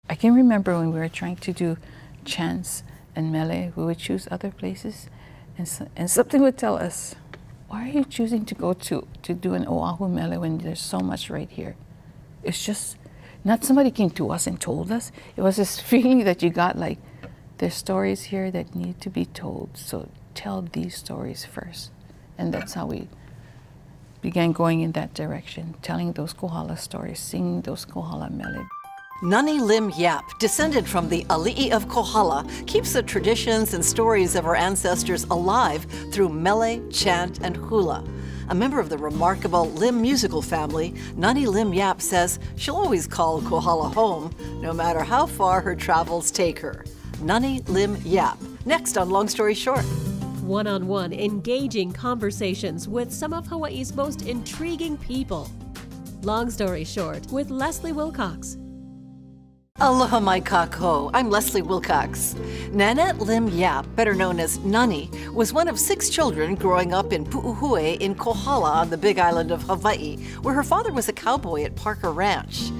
I can remember when we were trying to do chants and mele, we would choose other places, and something would tell us, why are you choosing to go to do an Oahu mele when there's so much right here? It's just, not somebody came to us and told us. It was this feeling that you got like, there's stories here that need to be told, so tell these stories first. And that's how we began going in that direction, telling those Kohala stories, singing those Kohala mele. Nani Lim Yap, descended from the Ali'i of Kohala, keeps the traditions and stories of her ancestors alive through mele, chant, and hula. A member of the remarkable Lim musical family, Nani Lim Yap says she'll always call Kohala home, no matter how far her travels take her. Nani Lim Yap, next on Long Story Short. One-on-one, engaging conversations with some of Hawaii's most intriguing people. Long Story Short with Leslie Wilcox. Aloha mai kako, I'm Leslie Wilcox. Nanette Lim Yap, better known as Nani, was one of 6 children growing up in Pu'uhue in Kohala on the Big Island of Hawaii, where her father was a cowboy at Parker Ranch.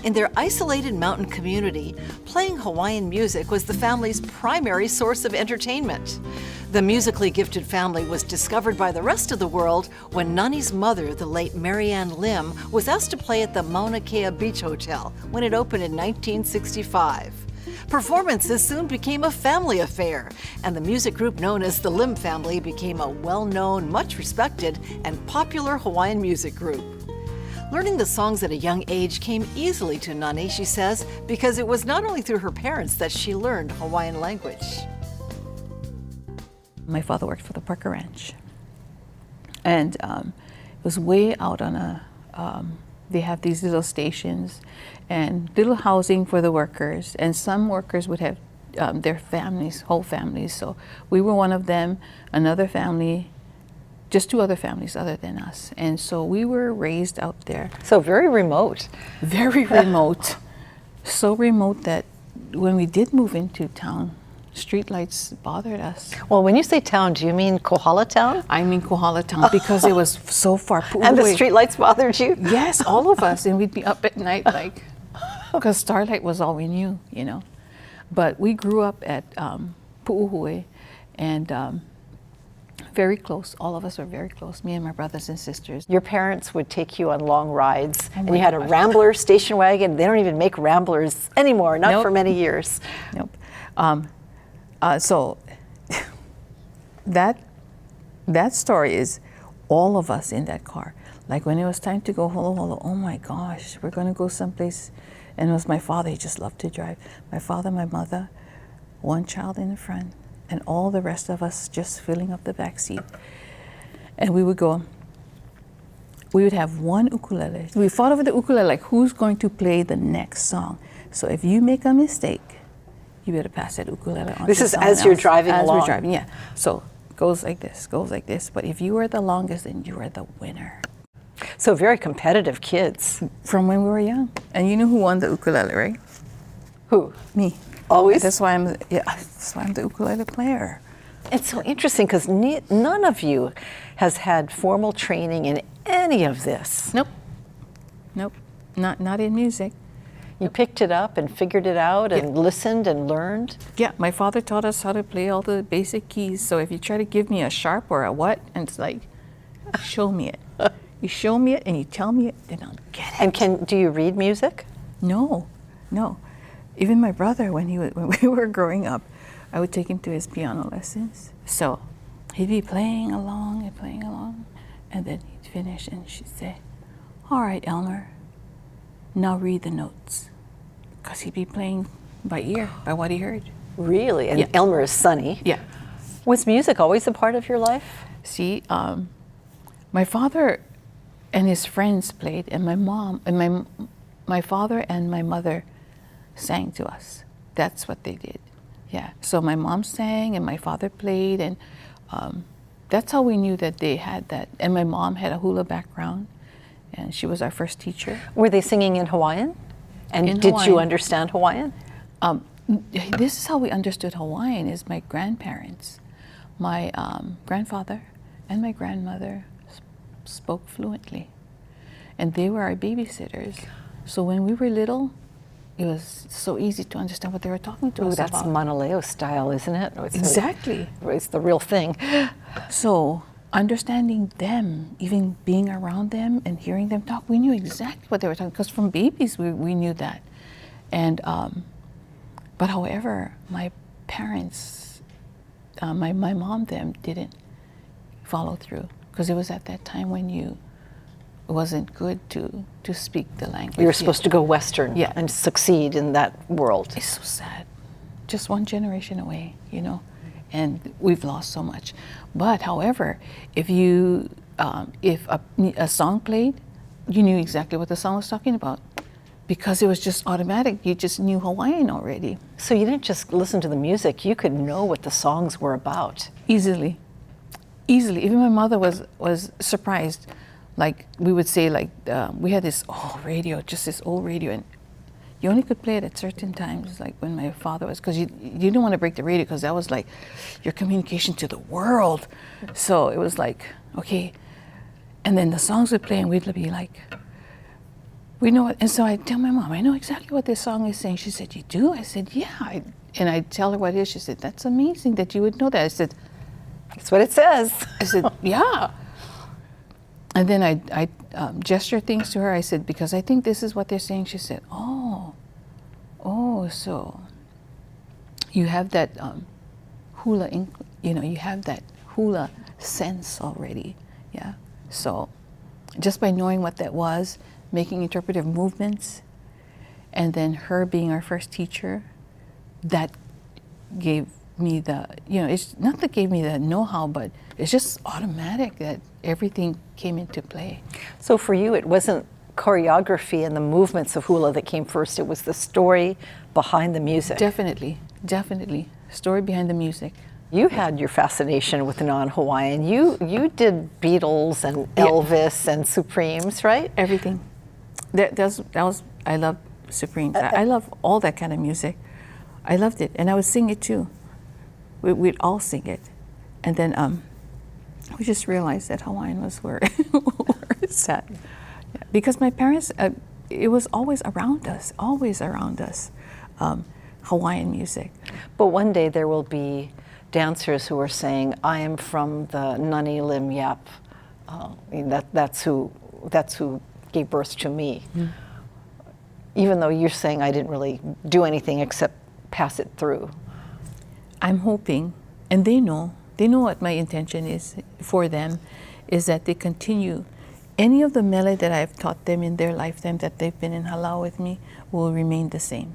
In their isolated mountain community, playing Hawaiian music was the family's primary source of entertainment. The musically gifted family was discovered by the rest of the world when Nani's mother, the late Marianne Lim, was asked to play at the Mauna Kea Beach Hotel when it opened in 1965. Performances soon became a family affair, and the music group known as the Lim family became a well-known, much respected, and popular Hawaiian music group. Learning the songs at a young age came easily to Nani, she says, because it was not only through her parents that she learned Hawaiian language. My father worked for the Parker Ranch, and it was way out on a, they have these little stations and little housing for the workers, and some workers would have their families, whole families, so we were one of them, another family, just 2 other families other than us, and so we were raised out there. So very remote. Very remote, so remote that when we did move into town, streetlights bothered us. Well, when you say town, do you mean Kohala town? I mean Kohala town because it was so far. And the streetlights bothered you? Yes, all of us, and we'd be up at night like, because starlight was all we knew, you know. But we grew up at Pu'uhue, and very close. All of us were very close, me and my brothers and sisters. Your parents would take you on long rides, and you had a Rambler station wagon. They don't even make Ramblers anymore, not for many years. Nope. So that story is all of us in that car. Like when it was time to go holo holo, oh my gosh, we're gonna go someplace. And it was my father, he just loved to drive. My father, my mother, 1 child in the front, and all the rest of us just filling up the back seat. And we would go, we would have 1 ukulele. We fought over the ukulele, like who's going to play the next song. So if you make a mistake, you better pass that ukulele on. This is as you're driving along? As we're driving, yeah. So goes like this, goes like this. But if you were the longest, then you were the winner. So very competitive kids. From when we were young. And you know who won the ukulele, right? Who? Me. Always? That's why I'm the ukulele player. It's so interesting because none of you has had formal training in any of this. Nope. Nope. Not in music. You picked it up and figured it out and listened and learned? Yeah, my father taught us how to play all the basic keys. So if you try to give me a sharp or a what, and it's like, show me it. You show me it and you tell me it, then I'll get it. And do you read music? No. Even my brother, when we were growing up, I would take him to his piano lessons. So he'd be playing along, and then he'd finish and she'd say, all right, Elmer, now read the notes. Because he'd be playing by ear, by what he heard. Really? And Elmer is Sonny. Yeah. Was music always a part of your life? See, my father and his friends played, and my mom, and my father and my mother sang to us. That's what they did. Yeah. So my mom sang and my father played, and that's how we knew that they had that. And my mom had a hula background, and she was our first teacher. Were they singing in Hawaiian? And did you understand Hawaiian? This is how we understood Hawaiian, is my grandparents. My grandfather and my grandmother spoke fluently, and they were our babysitters. So when we were little, it was so easy to understand what they were talking to Ooh, us that's about. Manaleo style, isn't it? Exactly. It's the real thing. So understanding them, even being around them and hearing them talk, we knew exactly what they were talking, because from babies we knew that. And but however, my parents, my mom, them didn't follow through, because it was at that time when it wasn't good to speak the language. You were supposed to go Western Yeah. and succeed in that world. It's so sad. Just one generation away, you know, and we've lost so much. But however, if a song played, you knew exactly what the song was talking about, because it was just automatic. You just knew Hawaiian already. So you didn't just listen to the music, you could know what the songs were about. Easily. Even my mother was surprised. Like we would say, like we had this old radio, and you only could play it at certain times, like when my father was, because you didn't want to break the radio, because that was like your communication to the world. So it was like, okay. And then the songs would play and we'd be like, we know it. And so I'd tell my mom, I know exactly what this song is saying. She said, you do? I said, yeah. And I'd tell her what it is. She said, that's amazing that you would know that. I said, That's what it says. I said, yeah. And then I gesture things to her. I said, because I think this is what they're saying. She said, oh, so you have that hula, you have that hula sense already, yeah. So just by knowing what that was, making interpretive movements, and then her being our first teacher, that gave me it's not that gave me the know-how, but it's just automatic that everything came into play. So for you, it wasn't choreography and the movements of hula that came first, it was the story behind the music. Definitely. Story behind the music. You had your fascination with non-Hawaiian. You did Beatles and Elvis and Supremes, right? Everything. That was I love Supremes. I love all that kind of music. I loved it, and I would sing it too. We'd all sing it, and then we just realized that Hawaiian was where it's at, yeah. Because my parents, it was always around us, Hawaiian music. But one day there will be dancers who are saying, "I am from the Nani Lim Yap." That's who gave birth to me. Mm. Even though you're saying I didn't really do anything except pass it through. I'm hoping, and they know what my intention is for them, is that they continue. Any of the mele that I've taught them in their lifetime that they've been in Halau with me will remain the same.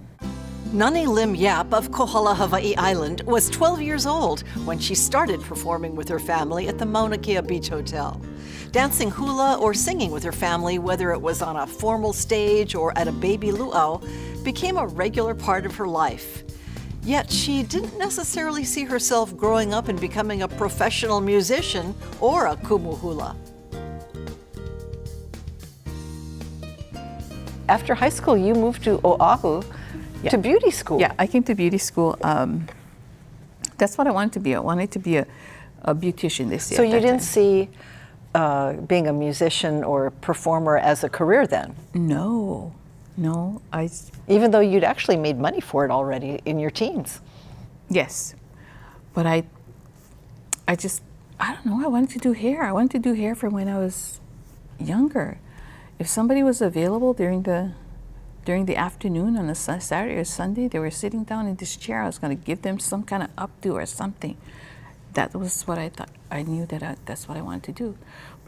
Nani Lim Yap of Kohala, Hawaii Island was 12 years old when she started performing with her family at the Mauna Kea Beach Hotel. Dancing hula or singing with her family, whether it was on a formal stage or at a baby luau, became a regular part of her life. Yet she didn't necessarily see herself growing up and becoming a professional musician or a kumu hula. After high school, you moved to Oahu to beauty school. Yeah, I came to beauty school. That's what I wanted to be. I wanted to be a beautician this year. So you didn't see being a musician or performer as a career then? No. Even though you'd actually made money for it already in your teens. Yes, but I don't know, I wanted to do hair. I wanted to do hair from when I was younger. If somebody was available during the afternoon on a Saturday or Sunday, they were sitting down in this chair, I was going to give them some kind of updo or something. That was what I thought. I knew that that's what I wanted to do.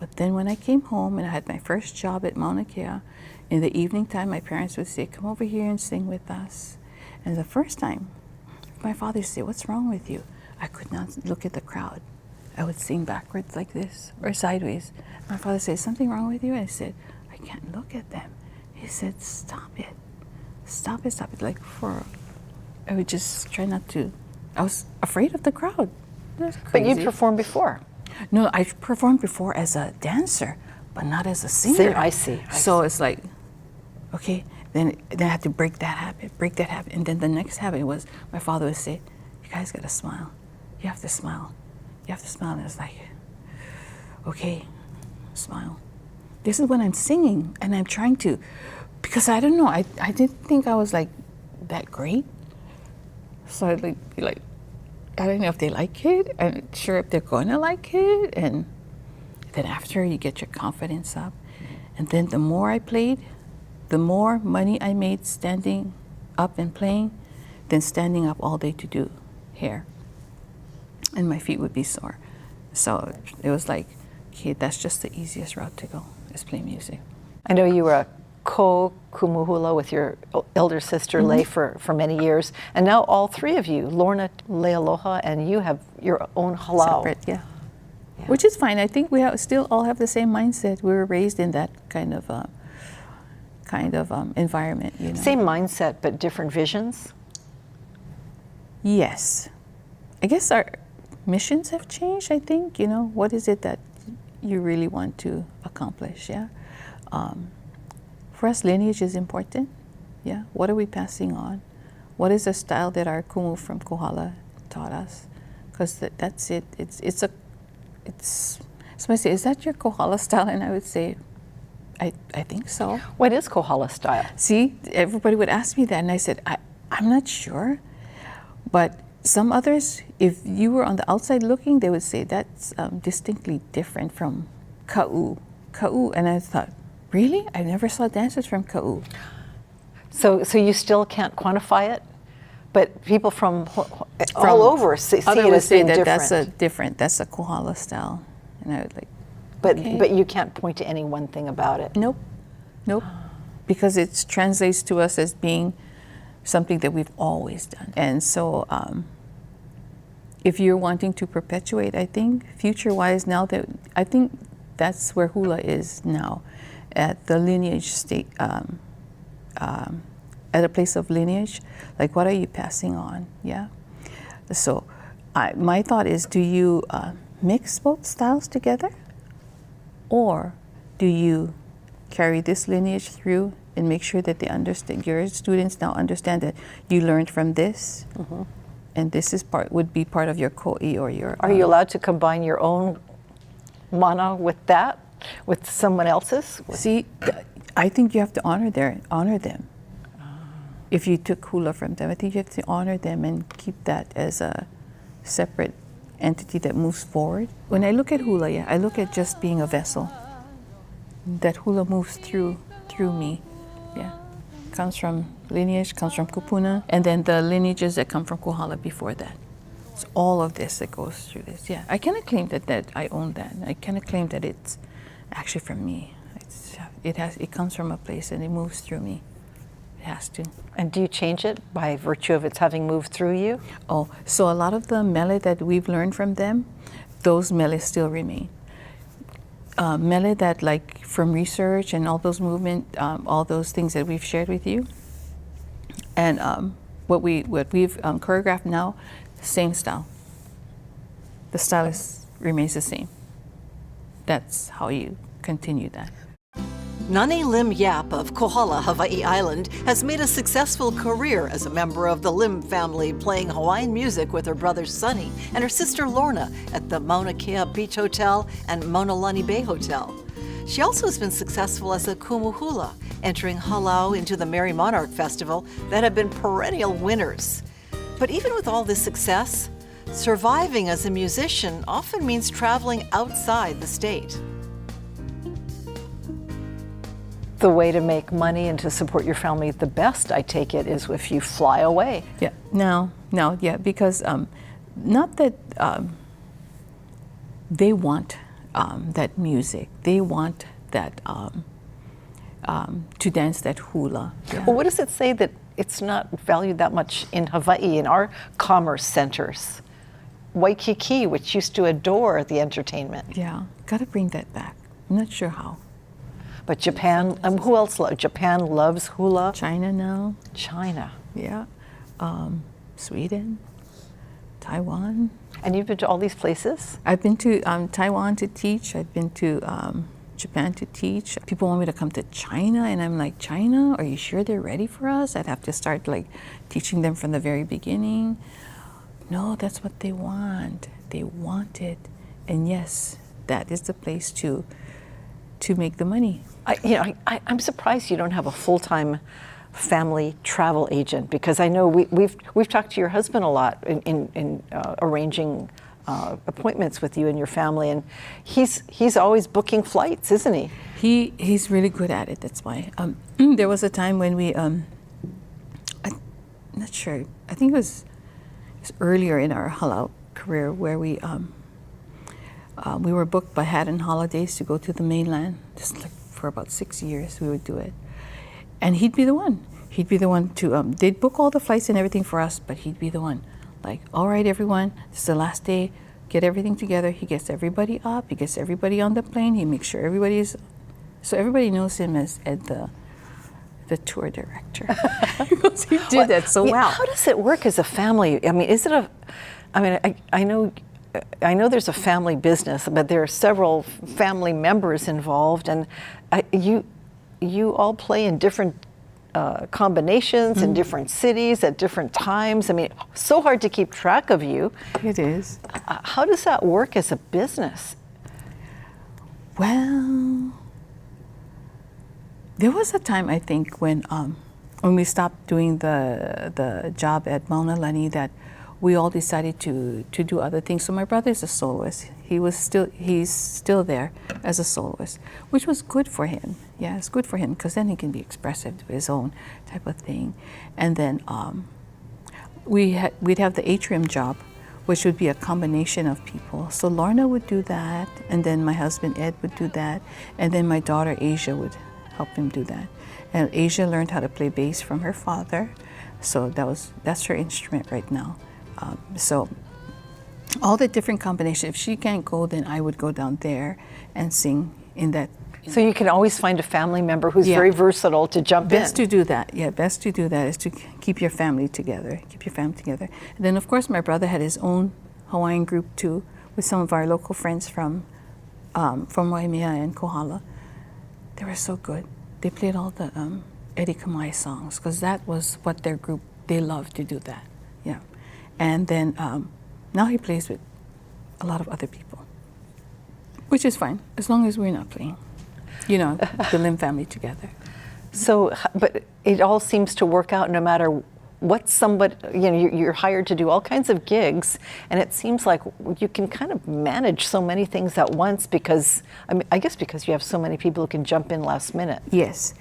But then when I came home and I had my first job at Mauna Kea, in the evening time, my parents would say, come over here and sing with us. And the first time, my father would say, what's wrong with you? I could not look at the crowd. I would sing backwards like this or sideways. My father said, something wrong with you? And I said, I can't look at them. He said, stop it. Like I would just try not to. I was afraid of the crowd. That's crazy. But you'd performed before. No, I performed before as a dancer, but not as a singer. I see. So it's like, okay, then I had to break that habit. And then the next habit was, my father would say, you guys gotta smile. You have to smile. And it's like, okay, smile. This is when I'm singing and I'm trying to, because I don't know, I didn't think I was like that great. So I'd like, be like, I don't know if they like it. I'm not sure if they're going to like it. And then after, you get your confidence up. And then the more I played, the more money I made standing up and playing than standing up all day to do hair. And my feet would be sore. So it was like, okay, that's just the easiest route to go, is play music. I know you were a kumu Hula with your elder sister, Lei, for many years. And now all three of you, Lorna, Lealoha, and you have your own halau. Separate, yeah. Which is fine. I think we still all have the same mindset. We were raised in that kind of environment, you know. Same mindset, but different visions? Yes. I guess our missions have changed, I think. You know, what is it that you really want to accomplish, yeah? For us, lineage is important, yeah? What are we passing on? What is the style that our kumu from Kohala taught us? Because that's it. Somebody say, is that your Kohala style? And I would say, I think so. What is Kohala style? See, everybody would ask me that, and I said, I'm not sure. But some others, if you were on the outside looking, they would say that's distinctly different from ka'u. Ka'u, and I thought, really? I never saw dances from ka'u. So you still can't quantify it? But people from all over see it as being different. That's a Kohala style. And I was like, But okay. but you can't point to any one thing about it. Nope. Because it translates to us as being something that we've always done. And so if you're wanting to perpetuate, I think, future-wise, now that, I think that's where Hula is now, at the lineage state, at a place of lineage, like what are you passing on, yeah? So my thought is, do you mix both styles together? Or do you carry this lineage through and make sure that they understand, your students now understand that you learned from this, and this is would be part of your ko'i or your... Are you allowed to combine your own mana with that, with someone else's? See, I think you have to honor them. If you took hula from them, I think you have to honor them and keep that as a separate entity that moves forward. When I look at hula, yeah, I look at just being a vessel. That hula moves through me, yeah. Comes from lineage, comes from kupuna, and then the lineages that come from Kohala before that. It's all of this that goes through this, yeah. I cannot claim that I own that. I cannot claim that it's actually from me. It comes from a place and it moves through me. It has to. And do you change it by virtue of its having moved through you? Oh, so a lot of the mele that we've learned from them, those mele still remain. Mele that, like, from research and all those movement, all those things that we've shared with you, and what we've choreographed now, same style. The style remains the same. That's how you continue that. Nani Lim Yap of Kohala, Hawaii Island, has made a successful career as a member of the Lim family, playing Hawaiian music with her brother Sonny and her sister Lorna at the Mauna Kea Beach Hotel and Maunalani Bay Hotel. She also has been successful as a kumu hula, entering halau into the Merry Monarch Festival that have been perennial winners. But even with all this success, surviving as a musician often means traveling outside the state. The way to make money and to support your family the best, I take it, is if you fly away. Yeah, no, yeah, because not that they want that music. They want that to dance that hula. Yeah. Well, what does it say that it's not valued that much in Hawaii, in our commerce centers? Waikiki, which used to adore the entertainment. Yeah, gotta bring that back. I'm not sure how. But Japan, who else loves? Japan loves hula. China now. China. Yeah. Sweden, Taiwan. And you've been to all these places? I've been to Taiwan to teach. I've been to Japan to teach. People want me to come to China, and I'm like, China? Are you sure they're ready for us? I'd have to start like teaching them from the very beginning. No, that's what they want. They want it. And yes, that is the place to make the money. I'm surprised you don't have a full-time family travel agent? Because I know we've talked to your husband a lot in arranging appointments with you and your family, and he's always booking flights, isn't he? He's really good at it. That's why. There was a time when we, I'm not sure. I think it was earlier in our Hula career where we were booked by Haddon Holidays to go to the mainland. Just like for about 6 years, we would do it, and he'd be the one. He'd be the one to. They'd book all the flights and everything for us, but he'd be the one. Like, all right, everyone, this is the last day. Get everything together. He gets everybody up. He gets everybody on the plane. He makes sure everybody's. So everybody knows him as Ed, the tour director. Because he did that so well. How does it work as a family? I mean, is it a? I mean, I know there's a family business, but there are several family members involved, and you all play in different combinations in different cities at different times. I mean, so hard to keep track of you. It is. How does that work as a business? Well, there was a time, I think, when we stopped doing the job at Mauna Lani, that we all decided to do other things. So my brother's a soloist. He's still there as a soloist, which was good for him. Yeah, it's good for him because then he can be expressive to his own type of thing. And then we'd have the atrium job, which would be a combination of people. So Lorna would do that, and then my husband Ed would do that, and then my daughter Asia would help him do that. And Asia learned how to play bass from her father, so that's her instrument right now. So all the different combinations. If she can't go, then I would go down there and sing in that. So you can always find a family member who's very versatile to jump in. Best to do that. Yeah, best to do that is to keep your family together. Keep your family together. And then, of course, my brother had his own Hawaiian group too, with some of our local friends from Waimea and Kohala. They were so good. They played all the Eddie Kamai songs because that was what their group, they loved to do that. Yeah. And then now he plays with a lot of other people, which is fine as long as we're not playing. You know, the Lim family together. So, but it all seems to work out no matter what somebody, you know, you're hired to do all kinds of gigs, and it seems like you can kind of manage so many things at once because, I guess because you have so many people who can jump in last minute. Yes.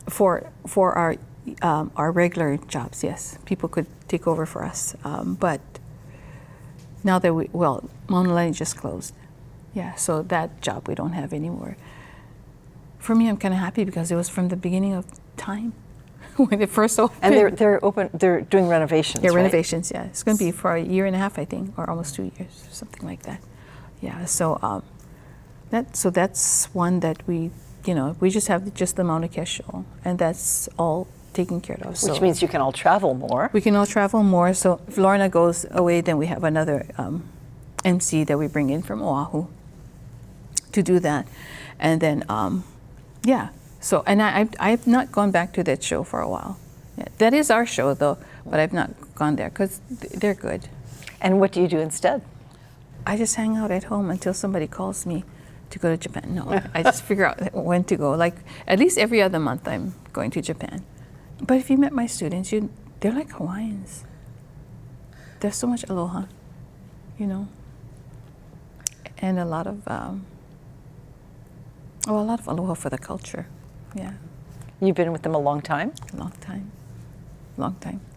For our regular jobs, yes, people could take over for us. But now that Mauna Lani just closed. Yeah, so that job we don't have anymore. For me, I'm kind of happy because it was from the beginning of time when it first opened. And they're open. They're doing renovations. Yeah, right? renovations. Yeah, it's going to be for a year and a half, I think, or almost 2 years, or something like that. Yeah. So that's one that we just have just the Mauna Kea show, and that's all taken care of. Which means you can all travel more. We can all travel more. So if Lorna goes away, then we have another MC that we bring in from Oahu to do that, and then. Yeah. So, and I've not gone back to that show for a while. Yeah. That is our show, though, but I've not gone there because they're good. And what do you do instead? I just hang out at home until somebody calls me to go to Japan. No, I just figure out when to go. Like at least every other month, I'm going to Japan. But if you met my students, they're like Hawaiians. There's so much aloha, and a lot of. A lot of aloha for the culture, yeah. You've been with them a long time? A long time.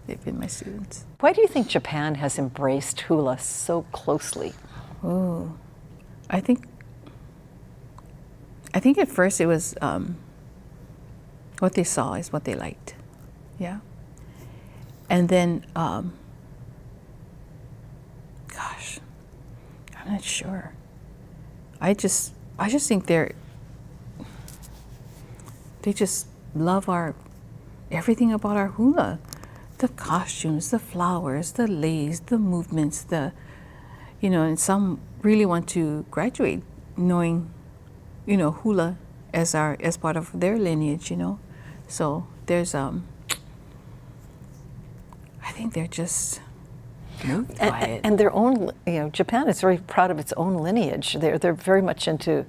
They've been my students. Why do you think Japan has embraced hula so closely? Oh, I think at first it was what they saw is what they liked, yeah. And then, gosh, I'm not sure. I just think they just love everything about our hula. The costumes, the flowers, the leis, the movements, and some really want to graduate knowing, hula as part of their lineage, So there's, I think they're just moved by it. And their own, Japan is very proud of its own lineage. They're very much into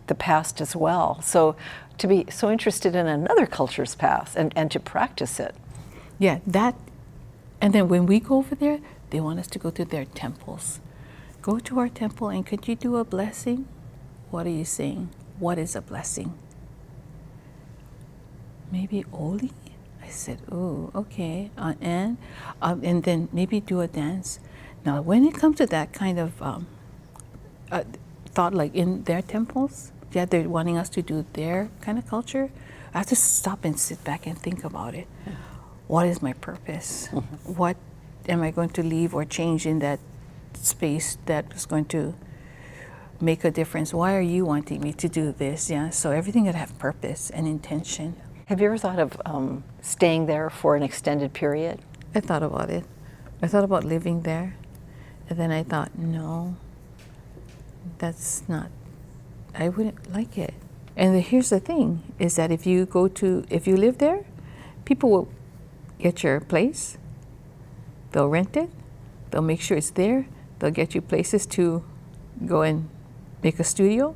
the past as well. So to be so interested in another culture's past and to practice it. Yeah, that, and then when we go over there, they want us to go to their temples. Go to our temple and could you do a blessing? What are you saying? What is a blessing? Maybe Oli? I said, oh, okay. And then maybe do a dance. Now, when it comes to that kind of thought, like in their temples, yeah, they're wanting us to do their kind of culture, I have to stop and sit back and think about it. What is my purpose? What am I going to leave or change in that space that is going to make a difference? Why are you wanting me to do this? Yeah, so everything would have purpose and intention. Have you ever thought of staying there for an extended period? I thought about it. I thought about living there. And then I thought, no, that's not, I wouldn't like it. And here's the thing, is that if you live there, people will get your place, they'll rent it, they'll make sure it's there, they'll get you places to go and make a studio.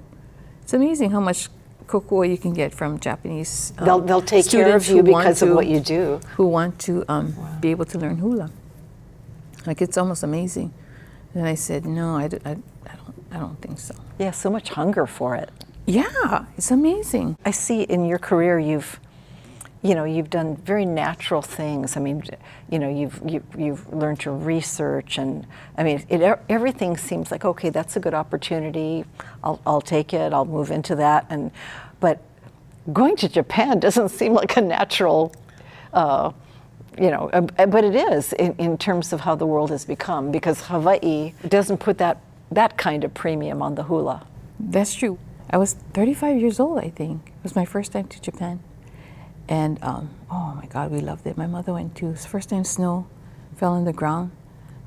It's amazing how much kokua you can get from Japanese They'll take care of you because of what you do. Who want to be able to learn hula. Like, it's almost amazing. And I said, no, I don't think so. Yeah, so much hunger for it. Yeah, it's amazing. I see in your career you've done very natural things. I mean, you've learned to research, and I mean, everything seems like, okay, that's a good opportunity. I'll take it. I'll move into that. But going to Japan doesn't seem like a natural. But it is in terms of how the world has become, because Hawaii doesn't put that kind of premium on the hula. That's true. I was 35 years old, I think. It was my first time to Japan. And oh my God, we loved it. My mother went too. It was the first time snow fell on the ground.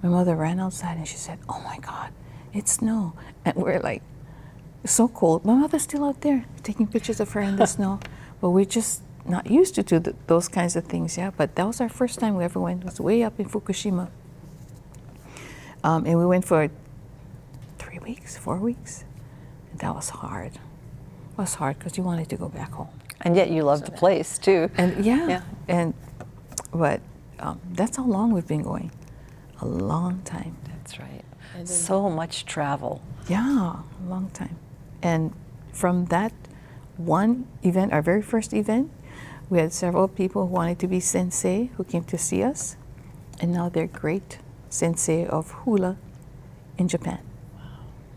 My mother ran outside and she said, oh my God, it's snow. And we're like, it's so cold. My mother's still out there taking pictures of her in the snow. But we're just not used to do those kinds of things, yeah. But that was our first time we ever went. It was way up in Fukushima. And we went for 3 weeks, 4 weeks. And that was hard. It was hard because you wanted to go back home. And yet you love the place too. And but that's how long we've been going. A long time. That's right. So much travel. Yeah, a long time. And from that one event, our very first event, we had several people who wanted to be sensei who came to see us. And now they're great sensei of hula in Japan. Wow.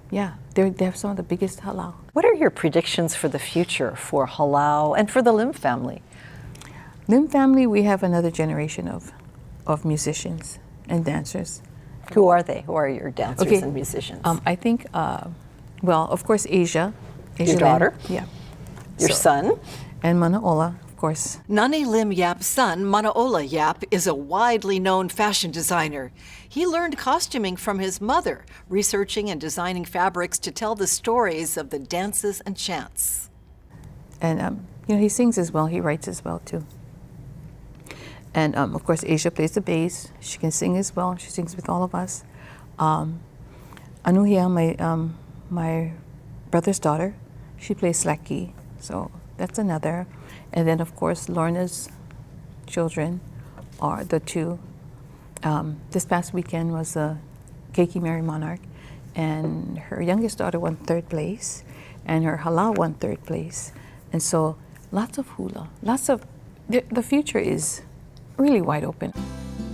Yeah, they have some of the biggest halau. What are your predictions for the future for halau and for the Lim family? Lim family, we have another generation of musicians and dancers. Who are they? Who are your dancers and musicians? I think, well, of course, Asia your daughter? Yeah. Your son? And Manaola, of course. Nani Lim Yap's son, Manaola Yap, is a widely known fashion designer. He learned costuming from his mother, researching and designing fabrics to tell the stories of the dances and chants. And, he sings as well. He writes as well, too. And, of course, Asia plays the bass. She can sing as well. She sings with all of us. Anuhia, my brother's daughter, she plays slaki. So that's another. And then, of course, Lorna's children are the two. This past weekend was the Keiki Mary Monarch, and her youngest daughter won 3rd place, and her halau won 3rd place. And so lots of hula, the future is really wide open.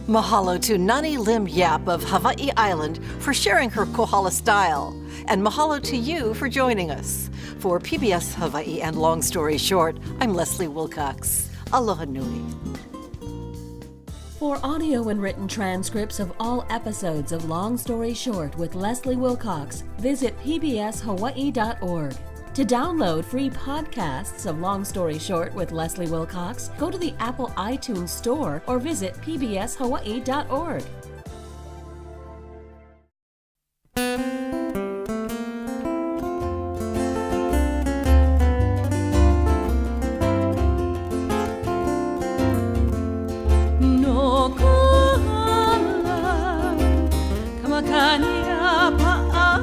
Mahalo to Nani Lim Yap of Hawaii Island for sharing her Kohala style. And mahalo to you for joining us. For PBS Hawaii and Long Story Short, I'm Leslie Wilcox. Aloha nui. For audio and written transcripts of all episodes of Long Story Short with Leslie Wilcox, visit pbshawaii.org. To download free podcasts of Long Story Short with Leslie Wilcox, go to the Apple iTunes Store or visit pbshawaii.org. Kamakanya paapa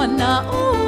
mana o